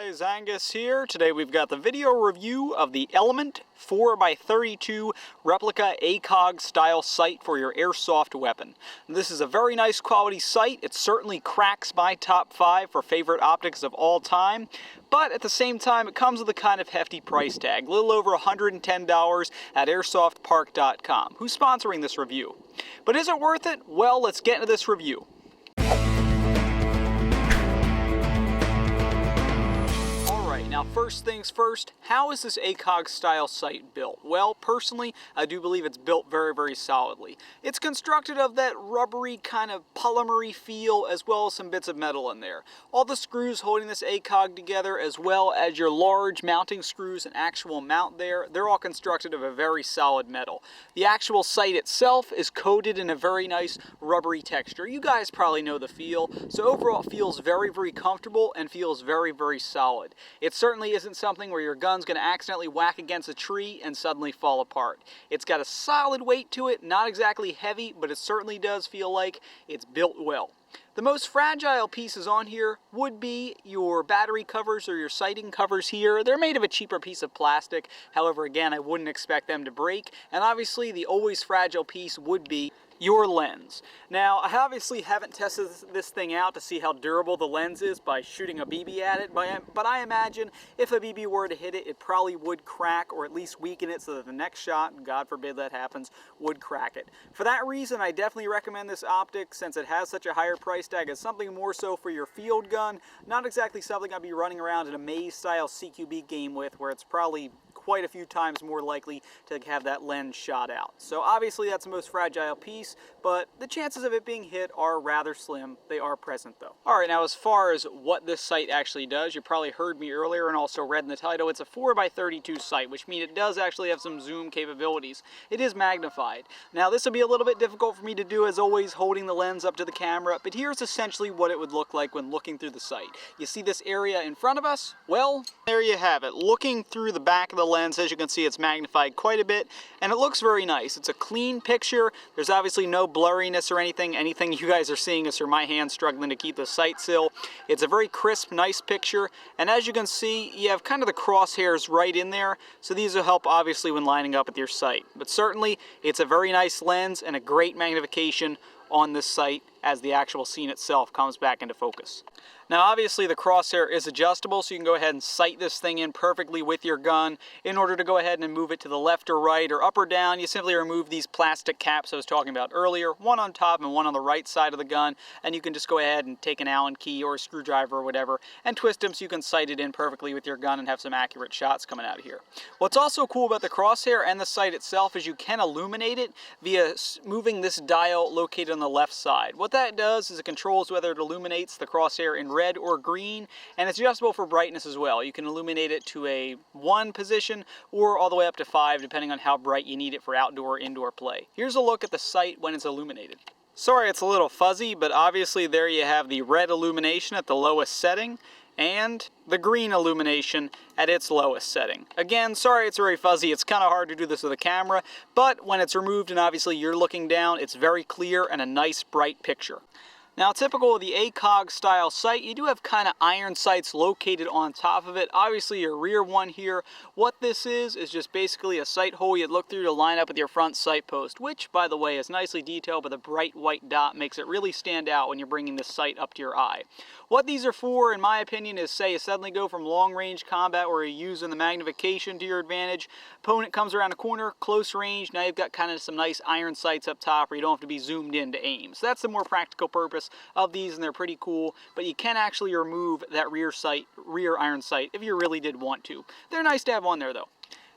guys, Angus here. Today we've got the video review of the Element 4x32 replica ACOG style sight for your airsoft weapon. This is a very nice quality sight. It certainly cracks my top 5 for favorite optics of all time, but at the same time it comes with a kind of hefty price tag, a little over $110 at airsoftpark.com. Who's sponsoring this review? But is it worth it? Well, let's get into this review. Now, first things first, how is this ACOG style sight built? Well, personally, I do believe it's built very, very solidly. It's constructed of that rubbery kind of polymery feel as well as some bits of metal in there. All the screws holding this ACOG together as well as your large mounting screws and actual mount there, they're all constructed of a very solid metal. The actual sight itself is coated in a very nice rubbery texture. You guys probably know the feel, so overall it feels very, very comfortable and feels very, very solid. It certainly isn't something where your gun's going to accidentally whack against a tree and suddenly fall apart. It's got a solid weight to it, not exactly heavy, but it certainly does feel like it's built well. The most fragile pieces on here would be your battery covers or your sighting covers here. They're made of a cheaper piece of plastic. However, again, I wouldn't expect them to break. And obviously, the always fragile piece would be your lens. Now, I obviously haven't tested this thing out to see how durable the lens is by shooting a BB at it, but I imagine if a BB were to hit it, it probably would crack or at least weaken it so that the next shot, God forbid that happens, would crack it. For that reason, I definitely recommend this optic since it has such a higher price tag as something more so for your field gun, not exactly something I'd be running around in a maze-style CQB game with where it's probably quite a few times more likely to have that lens shot out. So obviously that's the most fragile piece, but the chances of it being hit are rather slim. They are present though. Alright, now as far as what this sight actually does, you probably heard me earlier and also read in the title, it's a 4x32 sight, which means it does actually have some zoom capabilities. It is magnified. Now this will be a little bit difficult for me to do as always holding the lens up to the camera, but here's essentially what it would look like when looking through the sight. You see this area in front of us? Well, there you have it. Looking through the back of the lens, as you can see, it's magnified quite a bit, and it looks very nice. It's a clean picture. There's obviously no blurriness or anything. Anything you guys are seeing is through my hand struggling to keep the sight still. It's a very crisp, nice picture, and as you can see, you have kind of the crosshairs right in there, so these will help obviously when lining up with your sight. But certainly, it's a very nice lens and a great magnification on this sight as the actual scene itself comes back into focus. Now obviously the crosshair is adjustable, so you can go ahead and sight this thing in perfectly with your gun. In order to go ahead and move it to the left or right or up or down, you simply remove these plastic caps I was talking about earlier, one on top and one on the right side of the gun, and you can just go ahead and take an Allen key or a screwdriver or whatever and twist them so you can sight it in perfectly with your gun and have some accurate shots coming out of here. What's also cool about the crosshair and the sight itself is you can illuminate it via moving this dial located on the left side. What that does is it controls whether it illuminates the crosshair in red or green, and it's adjustable for brightness as well. You can illuminate it to a 1 position or all the way up to 5 depending on how bright you need it for outdoor or indoor play. Here's a look at the sight when it's illuminated. Sorry it's a little fuzzy, but obviously there you have the red illumination at the lowest setting and the green illumination at its lowest setting. Again, sorry it's very fuzzy, it's kind of hard to do this with a camera, but when it's removed and obviously you're looking down, it's very clear and a nice bright picture. Now, typical of the ACOG style sight, you do have kind of iron sights located on top of it. Obviously, your rear one here. What this is just basically a sight hole you'd look through to line up with your front sight post, which, by the way, is nicely detailed, but the bright white dot makes it really stand out when you're bringing the sight up to your eye. What these are for, in my opinion, is say you suddenly go from long-range combat where you're using the magnification to your advantage. Opponent comes around the corner, close range, now you've got kind of some nice iron sights up top where you don't have to be zoomed in to aim. So that's the more practical purpose of these, and they're pretty cool, but you can actually remove that rear iron sight if you really did want to. They're nice to have on there though.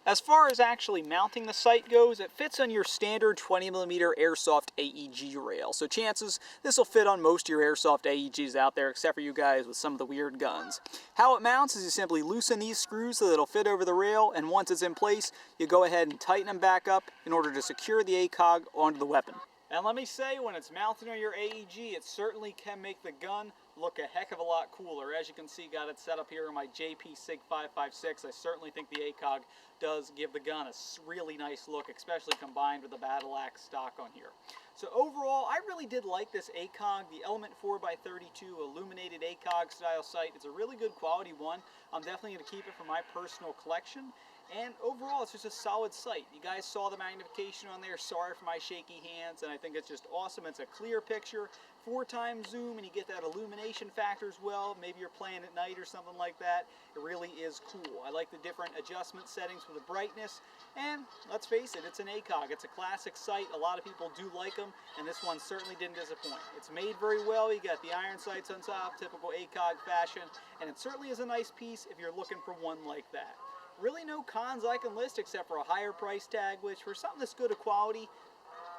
As far as actually mounting the sight goes, it fits on your standard 20mm Airsoft AEG rail. So chances this will fit on most of your Airsoft AEGs out there, except for you guys with some of the weird guns. How it mounts is you simply loosen these screws so that it'll fit over the rail, and once it's in place, you go ahead and tighten them back up in order to secure the ACOG onto the weapon. And let me say, when it's mounted on your AEG, it certainly can make the gun look a heck of a lot cooler. As you can see, got it set up here in my JP Sig 556. I certainly think the ACOG does give the gun a really nice look, especially combined with the battle axe stock on here. So overall, I really did like this ACOG, the Element 4x32 illuminated ACOG style sight. It's a really good quality one. I'm definitely going to keep it for my personal collection. And overall, it's just a solid sight. You guys saw the magnification on there. Sorry for my shaky hands, and I think it's just awesome. It's a clear picture, 4x zoom, and you get that illumination factor as well. Maybe you're playing at night or something like that. It really is cool. I like the different adjustment settings for the brightness, and let's face it, it's an ACOG. It's a classic sight. A lot of people do like them, and this one certainly didn't disappoint. It's made very well. You got the iron sights on top, typical ACOG fashion, and it certainly is a nice piece if you're looking for one like that. Really no cons I can list except for a higher price tag, which for something this good of quality,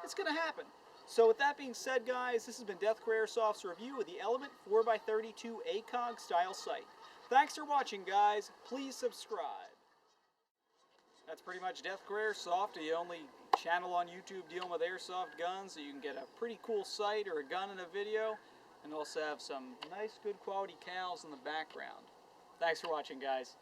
it's going to happen. So with that being said, guys, this has been Deathcore Airsoft's review of the Element 4x32 ACOG style sight. Thanks for watching, guys. Please subscribe. That's pretty much Deathcore Airsoft, the only channel on YouTube dealing with airsoft guns, so you can get a pretty cool sight or a gun in a video, and also have some nice good quality cals in the background. Thanks for watching, guys.